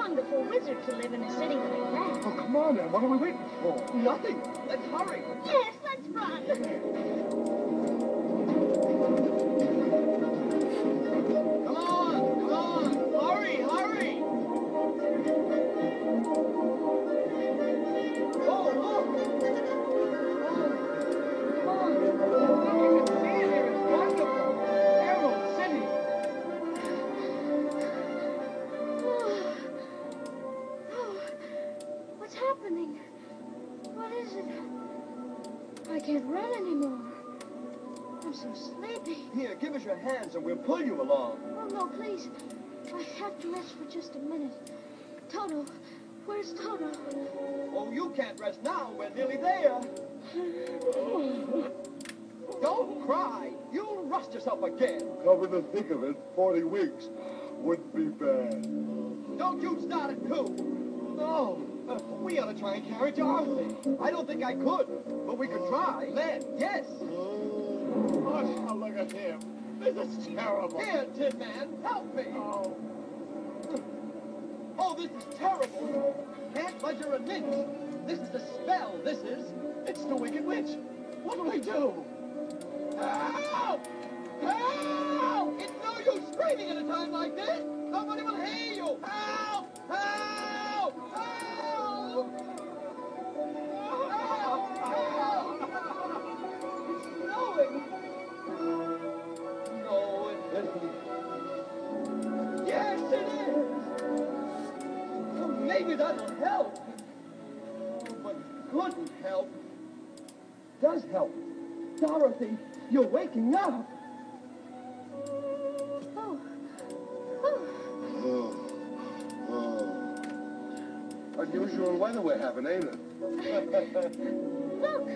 wonderful wizard to live in a city like that. Oh, come on, then. What are we waiting for? Nothing. Let's hurry. Yes, let's run. Come on. Hurry. Oh, look. Come on. You can see it here. It's wonderful. Emerald City. What's happening? What is it? I can't run anymore. I'm so sleepy. Here, give us your hands and we'll pull you along. Oh, no, please. I have to rest for just a minute. Toto, where's Toto? Oh, you can't rest now. We're nearly there. Don't cry. You'll rust yourself again. Come to think of it, 40 weeks wouldn't be bad. Don't you start it, too. No. We ought to try and carry Dorothy. I don't think I could, but we could try. Len, yes. Oh, look at him. This is terrible. Here, Tin Man, help me. Oh. Oh, this is terrible. Can't budger an inch. This is the spell, this is. It's the Wicked Witch. What do we do? Help! Help! It's no use screaming at a time like this. Nobody will hear you. Help! Help! Help! Help! It's snowing. No, it isn't. Yes, it is. Oh, maybe that'll help. Oh, but it couldn't help. Does help. Dorothy, you're waking up. Oh. Unusual weather we're having, ain't it? Look.